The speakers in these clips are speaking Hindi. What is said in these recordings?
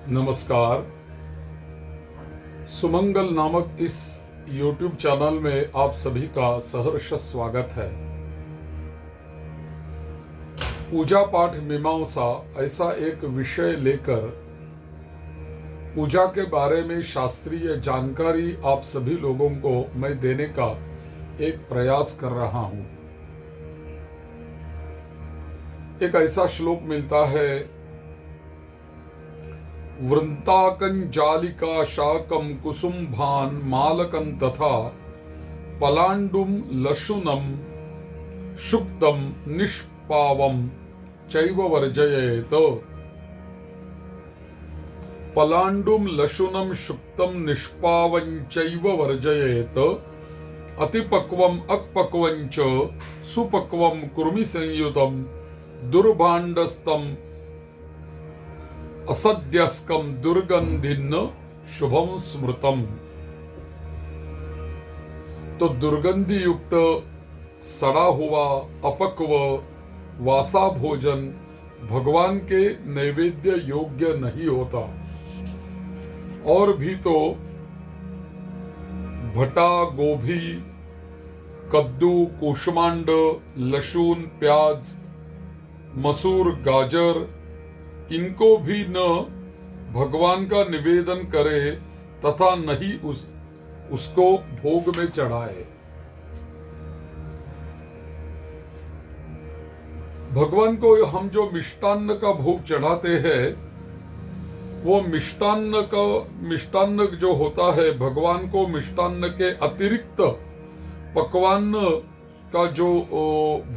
नमस्कार। सुमंगल नामक इस YouTube चैनल में आप सभी का सहर्ष स्वागत है। पूजा पाठ मीमांसा ऐसा एक विषय लेकर पूजा के बारे में शास्त्रीय जानकारी आप सभी लोगों को मैं देने का एक प्रयास कर रहा हूं। एक ऐसा श्लोक मिलता है, वृंताकं जालिका शाकं कुसुम्भान मालकं तथा पलाण्डुं लशुनं शुक्तं निष्पावं चैव वर्जयेत। पलाण्डुं लशुनं शुक्तं निष्पावं चैव वर्जयेत। अतिपक्वम् अक्पक्वं च सुपक्वं कुर्मि संयुतं दुर्भाण्डस्तं असद्यस्कम दुर्गंधिन्न शुभम स्मृतम। तो दुर्गंधि युक्त सड़ा हुआ अपक्व वासा भोजन भगवान के नैवेद्य योग्य नहीं होता। और भी तो भटा, गोभी, कद्दू, कूष्मांड, लहसुन, प्याज, मसूर, गाजर, इनको भी न भगवान का निवेदन करे तथा न ही उसको भोग में चढ़ाए। भगवान को हम जो मिष्टान्न का भोग चढ़ाते हैं, वो मिष्टान्न जो होता है, भगवान को मिष्टान्न के अतिरिक्त पकवान का जो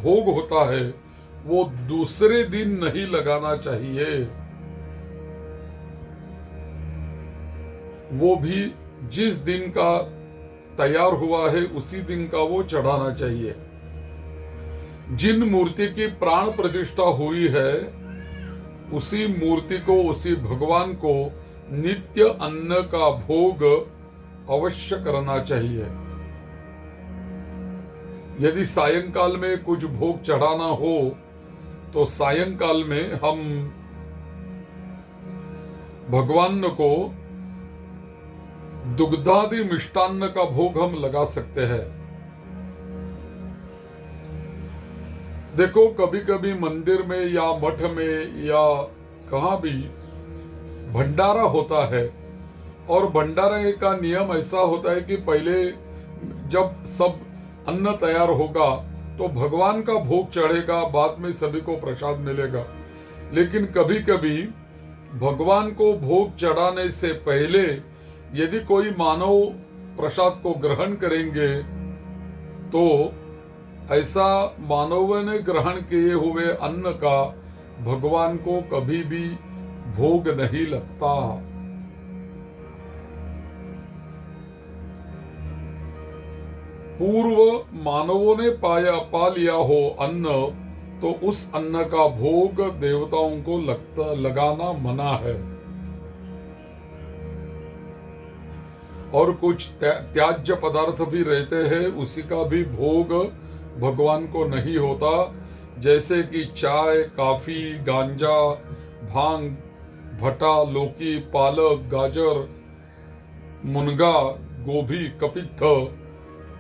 भोग होता है वो दूसरे दिन नहीं लगाना चाहिए। वो भी जिस दिन का तैयार हुआ है उसी दिन का वो चढ़ाना चाहिए। जिन मूर्ति की प्राण प्रतिष्ठा हुई है उसी मूर्ति को, उसी भगवान को नित्य अन्न का भोग अवश्य करना चाहिए। यदि सायंकाल में कुछ भोग चढ़ाना हो तो सायंकाल में हम भगवान को दुग्धादि मिष्टान्न का भोग हम लगा सकते हैं। देखो, कभी कभी मंदिर में या मठ में या कहाँ भी भंडारा होता है, और भंडारे का नियम ऐसा होता है कि पहले जब सब अन्न तैयार होगा तो भगवान का भोग चढ़ेगा, बाद में सभी को प्रसाद मिलेगा। लेकिन कभी कभी भगवान को भोग चढ़ाने से पहले यदि कोई मानव प्रसाद को ग्रहण करेंगे तो ऐसा मानव ने ग्रहण किए हुए अन्न का भगवान को कभी भी भोग नहीं लगता। पूर्व मानवों ने पा लिया हो अन्न, तो उस अन्न का भोग देवताओं को लगाना मना है। और कुछ त्याज्य पदार्थ भी रहते हैं, उसी का भी भोग भगवान को नहीं होता, जैसे कि चाय, काफी, गांजा, भांग, भटा, लौकी, पालक, गाजर, मुनगा, गोभी, कपित्थ,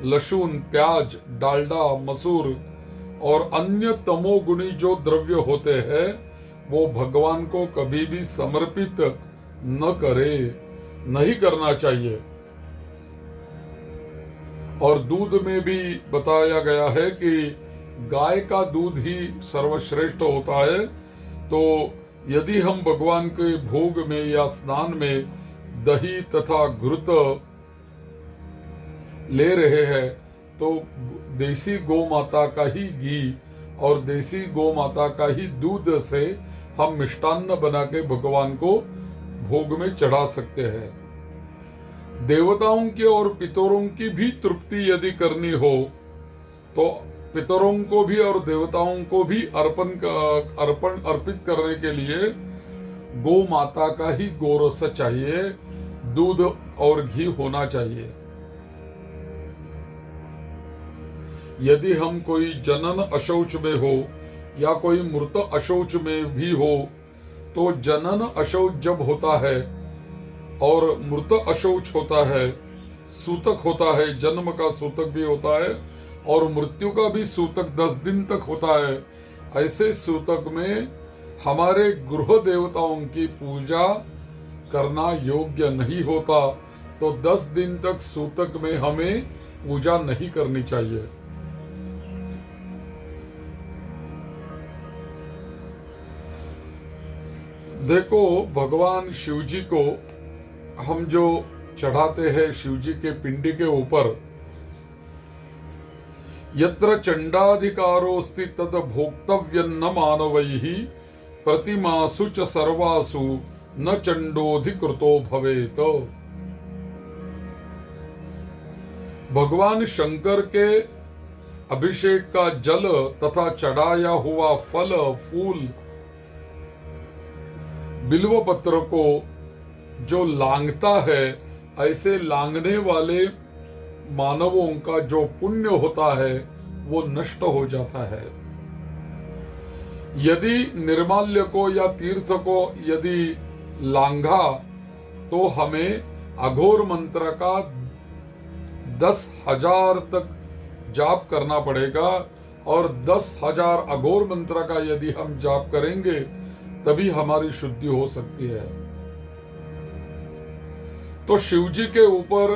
लहसुन, प्याज, डालडा, मसूर और अन्य तमोगुणी जो द्रव्य होते हैं वो भगवान को कभी भी समर्पित न करे, नहीं करना चाहिए। और दूध में भी बताया गया है कि गाय का दूध ही सर्वश्रेष्ठ होता है। तो यदि हम भगवान के भोग में या स्नान में दही तथा घृत ले रहे हैं तो देसी गौ माता का ही घी और देसी गौ माता का ही दूध से हम मिष्टान्न बना के भगवान को भोग में चढ़ा सकते हैं। देवताओं की और पितरों की भी तृप्ति यदि करनी हो तो पितरों को भी और देवताओं को भी अर्पित करने के लिए गौ माता का ही गोरस चाहिए, दूध और घी होना चाहिए। यदि हम कोई जनन अशौच में हो या कोई मृत अशौच में भी हो तो जनन अशौच जब होता है और मृत अशौच होता है, सूतक होता है, जन्म का सूतक भी होता है और मृत्यु का भी सूतक 10 दिन तक होता है। ऐसे सूतक में हमारे गृह देवताओं की पूजा करना योग्य नहीं होता, तो 10 दिन तक सूतक में हमें पूजा नहीं करनी चाहिए। देखो, भगवान शिव जी को हम जो चढ़ाते हैं शिव जी के पिंडी के ऊपर, यत्र चंडाधिकारोस्ति तद भोक्तव्यं न मानवैः प्रतिमासु च सर्वासु न चंडोधिकृतो भवेत। भगवान शंकर के अभिषेक का जल तथा चढ़ाया हुआ फल फूल बिल्व पत्र को जो लांघता है, ऐसे लांघने वाले मानवों का जो पुण्य होता है वो नष्ट हो जाता है। यदि निर्माल्य को या तीर्थ को यदि लांघा तो हमें अघोर मंत्र का 10,000 तक जाप करना पड़ेगा, और 10,000 अघोर मंत्र का यदि हम जाप करेंगे तभी हमारी शुद्धि हो सकती है। तो शिव जी के ऊपर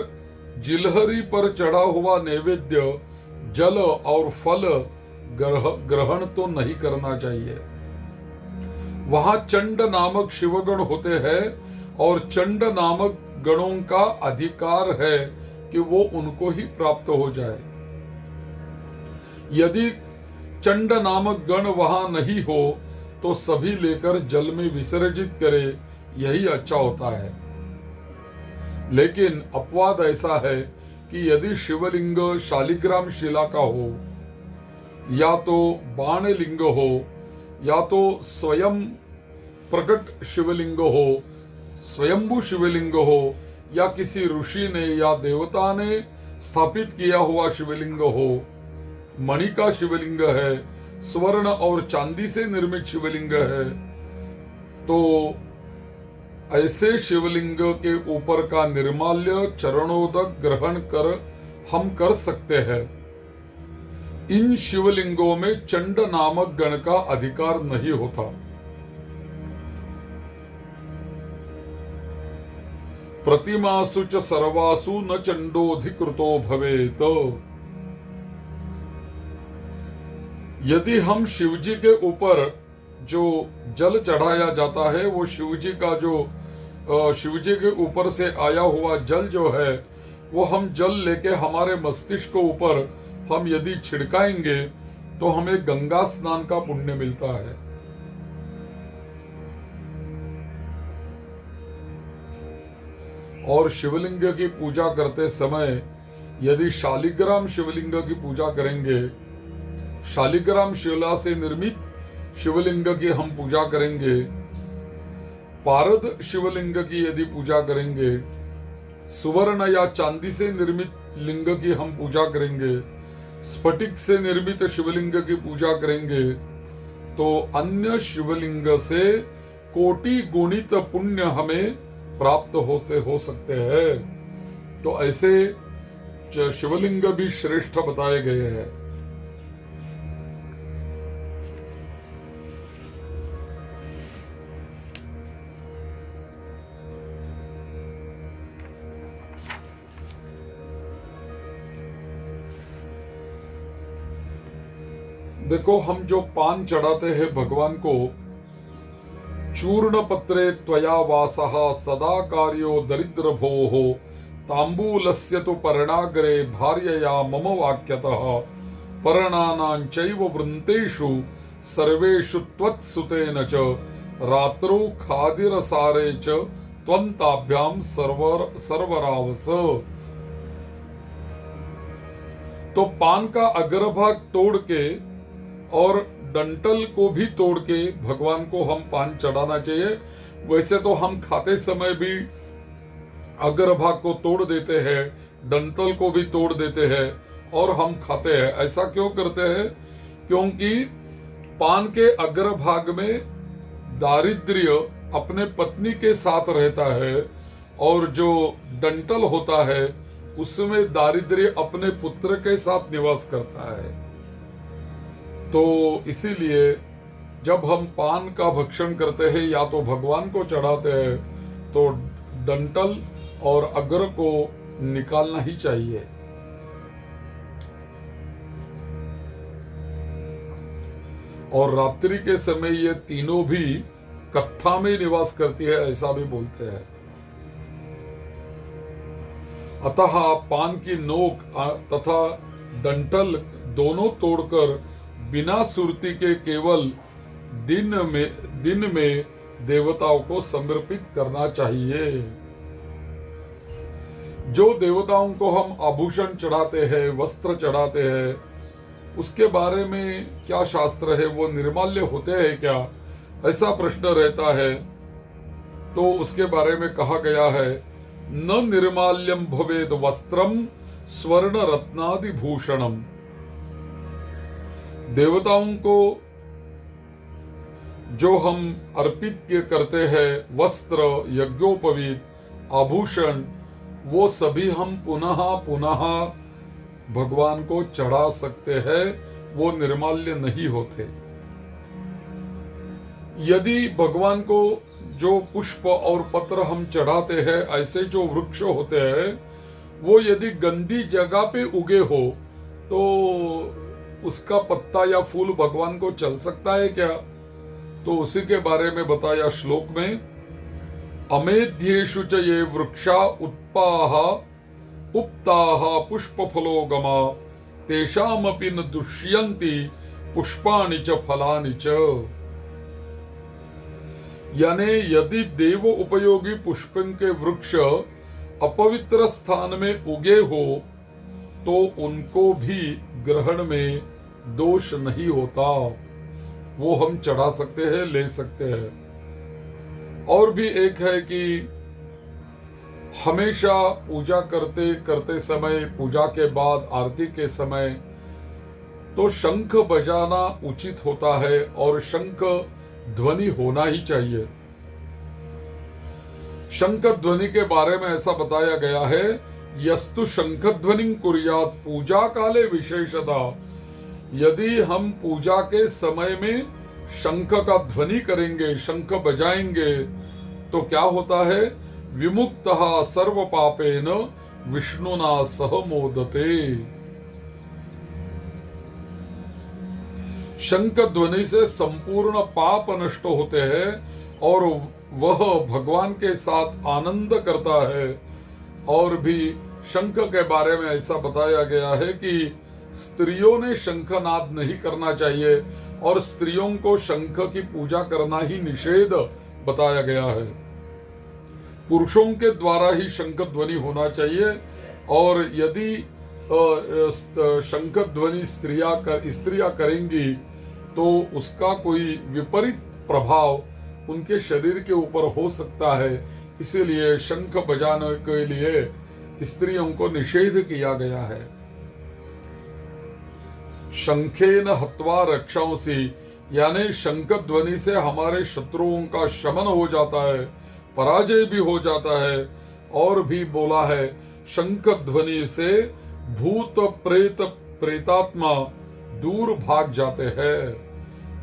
जिलहरी पर चढ़ा हुआ नैवेद्य जल और फल ग्रहण तो नहीं करना चाहिए। वहां चंड नामक शिवगण होते हैं और चंड नामक गणों का अधिकार है कि वो उनको ही प्राप्त हो जाए। यदि चंड नामक गण वहां नहीं हो तो सभी लेकर जल में विसर्जित करे, यही अच्छा होता है। लेकिन अपवाद ऐसा है कि यदि शिवलिंग शालिग्राम शिला का हो, या तो बाणलिंग हो, या तो स्वयं प्रकट शिवलिंग हो, स्वयंभू शिवलिंग हो, या किसी ऋषि ने या देवता ने स्थापित किया हुआ शिवलिंग हो, मणि का शिवलिंग है, स्वर्ण और चांदी से निर्मित शिवलिंग है, तो ऐसे शिवलिंग के ऊपर का निर्माल्य चरणोदक ग्रहण कर हम कर सकते हैं। इन शिवलिंगों में चंड नामक गण का अधिकार नहीं होता। प्रतिमासु च सर्वासु न चंडोधिकृतो भवेत। यदि हम शिवजी के ऊपर जो जल चढ़ाया जाता है, वो शिवजी का जो शिवजी के ऊपर से आया हुआ जल जो है, वो हम जल लेके हमारे मस्तिष्क के ऊपर हम यदि छिड़काएंगे तो हमें गंगा स्नान का पुण्य मिलता है। और शिवलिंग की पूजा करते समय यदि शालिग्राम शिवलिंग की पूजा करेंगे, शालिग्राम शिला से निर्मित शिवलिंग की हम पूजा करेंगे, पारद शिवलिंग की यदि पूजा करेंगे, सुवर्ण या चांदी से निर्मित लिंग की हम पूजा करेंगे, स्फटिक से निर्मित शिवलिंग की पूजा करेंगे, तो अन्य शिवलिंग से कोटि गुणित पुण्य हमें प्राप्त हो सकते हैं। तो ऐसे शिवलिंग भी श्रेष्ठ बताए गए हैं। देखो, हम जो पान चढ़ाते हैं भगवान को, चूर्ण पत्रे त्वया वासः सदा कार्यो दरिद्र भोः तांबूलस्य तु पर्णाग्रे भार्यया मम वाक्यतः पर्णानां चैव वृन्तेषु सर्वेषु त्वत्सुतेन च रात्रौ खादिरसारे च त्वन्ताभ्यां सर्वरावस। तो पान का अग्रभाग तोड़ के और डंटल को भी तोड़ के भगवान को हम पान चढ़ाना चाहिए। वैसे तो हम खाते समय भी अग्रभाग को तोड़ देते हैं, डंटल को भी तोड़ देते हैं और हम खाते हैं। ऐसा क्यों करते हैं? क्योंकि पान के अग्रभाग में दारिद्र्य अपने पत्नी के साथ रहता है और जो डंटल होता है उसमें दारिद्र्य अपने पुत्र के साथ निवास करता है। तो इसीलिए जब हम पान का भक्षण करते हैं या तो भगवान को चढ़ाते हैं तो डंटल और अग्र को निकालना ही चाहिए। और रात्रि के समय ये तीनों भी कत्था में निवास करती है, ऐसा भी बोलते हैं। अतः पान की नोक तथा डंठल दोनों तोड़कर बिना सुरती के केवल दिन में देवताओं को समर्पित करना चाहिए। जो देवताओं को हम आभूषण चढ़ाते हैं, वस्त्र चढ़ाते हैं, उसके बारे में क्या शास्त्र है? वो निर्माल्य होते हैं क्या? ऐसा प्रश्न रहता है। तो उसके बारे में कहा गया है, न निर्माल्यम भवेद वस्त्रम स्वर्ण रत्नादि भूषणम। देवताओं को जो हम अर्पित करते हैं, वस्त्र, यज्ञोपवीत, आभूषण, वो सभी हम पुनः पुनः भगवान को चढ़ा सकते हैं, वो निर्माल्य नहीं होते। यदि भगवान को जो पुष्प और पत्र हम चढ़ाते हैं, ऐसे जो वृक्ष होते हैं, वो यदि गंदी जगह पे उगे हो तो उसका पत्ता या फूल भगवान को चल सकता है क्या? तो उसी के बारे में बताया श्लोक में, अमेध्येषु च ये वृक्षा उत्पाः उप्ताः पुष्पफलोगमा तेषामपि न दुष्यन्ति पुष्पाणि च फलानि च। यानी यदि देव उपयोगी पुष्पों के वृक्ष अपवित्र स्थान में उगे हो तो उनको भी ग्रहण में दोष नहीं होता, वो हम चढ़ा सकते हैं, ले सकते हैं। और भी एक है कि हमेशा पूजा करते करते समय, पूजा के बाद आरती के समय तो शंख बजाना उचित होता है और शंख ध्वनि होना ही चाहिए। शंख ध्वनि के बारे में ऐसा बताया गया है, यस्तु शंख ध्वनि कुर्यात पूजा काले विशेषता। यदि हम पूजा के समय में शंख का ध्वनि करेंगे, शंख बजाएंगे, तो क्या होता है? विमुक्तः सर्व पापेन विष्णुना सह मोदते। शंख ध्वनि से संपूर्ण पाप नष्ट होते हैं और वह भगवान के साथ आनंद करता है। और भी शंख के बारे में ऐसा बताया गया है कि स्त्रियों ने शंखनाद नहीं करना चाहिए और स्त्रियों को शंख की पूजा करना ही निषेध बताया गया है। पुरुषों के द्वारा ही शंख ध्वनि होना चाहिए। और यदि शंख ध्वनि स्त्रियां करेंगी तो उसका कोई विपरीत प्रभाव उनके शरीर के ऊपर हो सकता है। इसीलिए शंख बजाने के लिए स्त्रियों को निषेध किया गया है। शंखेन हत्वा रक्षांसि, यानी शंख ध्वनि से हमारे शत्रुओं का शमन हो जाता है, पराजय भी हो जाता है। और भी बोला है, शंख ध्वनि से भूत प्रेत प्रेतात्मा दूर भाग जाते हैं।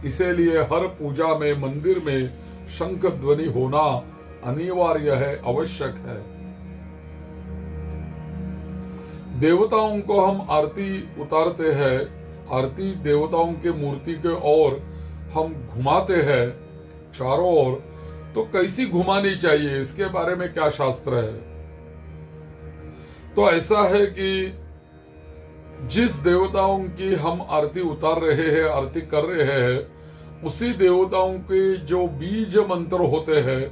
इसीलिए हर पूजा में, मंदिर में शंख ध्वनि होना अनिवार्य है, आवश्यक है। देवताओं को हम आरती उतारते हैं, आरती देवताओं के मूर्ति के ओर हम घुमाते हैं चारों ओर, तो कैसी घुमानी चाहिए, इसके बारे में क्या शास्त्र है? तो ऐसा है कि जिस देवताओं की हम आरती उतार रहे हैं, आरती कर रहे हैं, उसी देवताओं के जो बीज मंत्र होते हैं,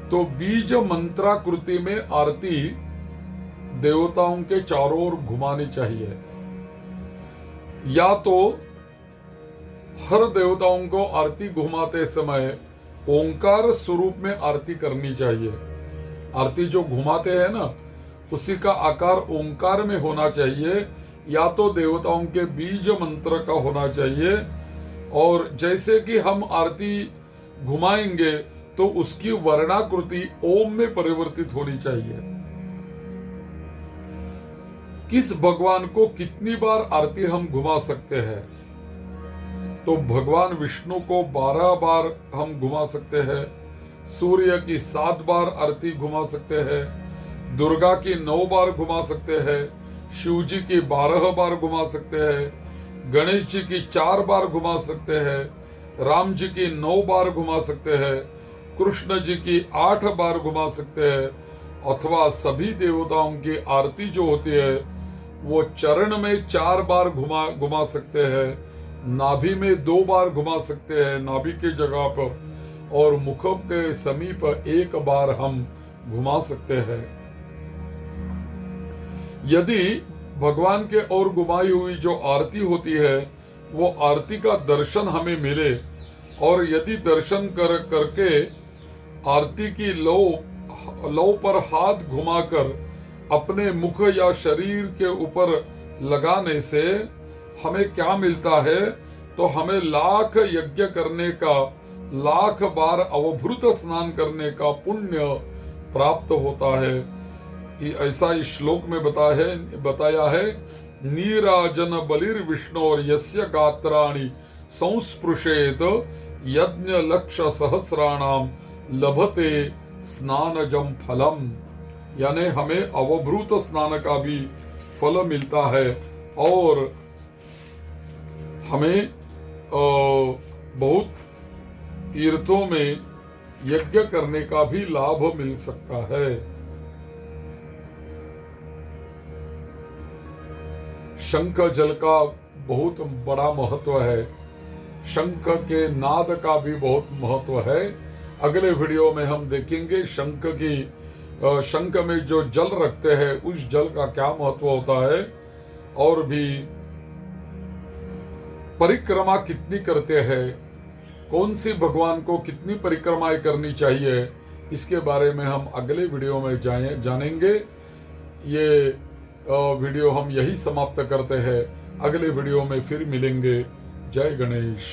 तो बीज मंत्राकृति में आरती देवताओं के चारों ओर घुमानी चाहिए। या तो हर देवताओं को आरती घुमाते समय ओंकार स्वरूप में आरती करनी चाहिए। आरती जो घुमाते हैं ना, उसी का आकार ओंकार में होना चाहिए, या तो देवताओं के बीज मंत्र का होना चाहिए। और जैसे कि हम आरती घुमाएंगे तो उसकी वर्णाकृति ओम में परिवर्तित होनी चाहिए। किस भगवान को कितनी बार आरती हम घुमा सकते हैं? तो भगवान विष्णु को 12 बार हम घुमा सकते हैं, सूर्य की 7 बार आरती घुमा सकते हैं, दुर्गा की 9 बार घुमा सकते हैं, शिव जी की 12 बार घुमा सकते हैं, गणेश जी की 4 बार घुमा सकते हैं, राम जी की 9 बार घुमा सकते हैं, कृष्ण जी की 8 बार घुमा सकते हैं, अथवा सभी देवताओं की आरती जो होती है वो चरण में 4 बार घुमा सकते हैं, नाभि में 2 बार घुमा सकते हैं नाभि की जगह पर, और मुख के समीप 1 बार हम घुमा सकते हैं। यदि भगवान के और घुमाई हुई जो आरती होती है वो आरती का दर्शन हमें मिले, और यदि दर्शन करके आरती की लौ पर हाथ घुमाकर अपने मुख या शरीर के ऊपर लगाने से हमें क्या मिलता है? तो हमें लाख यज्ञ करने का, लाख बार अवभृत स्नान करने का पुण्य प्राप्त होता है। ऐसा इस श्लोक में बताया है, नीराजन बलिर विष्णोर यस्य गात्राणि संस्पृशेत यज्ञ लक्ष सहस्राणाम लभते स्नानजम फलम। यानी हमें अवभृत स्नान का भी फल मिलता है और हमें बहुत तीर्थों में यज्ञ करने का भी लाभ मिल सकता है। शंख जल का बहुत बड़ा महत्व है, शंख के नाद का भी बहुत महत्व है। अगले वीडियो में हम देखेंगे शंख में जो जल रखते हैं उस जल का क्या महत्व होता है, और भी परिक्रमा कितनी करते हैं, कौन सी भगवान को कितनी परिक्रमाएं करनी चाहिए, इसके बारे में हम अगले वीडियो में जानेंगे। ये वीडियो हम यही समाप्त करते हैं, अगले वीडियो में फिर मिलेंगे। जय गणेश।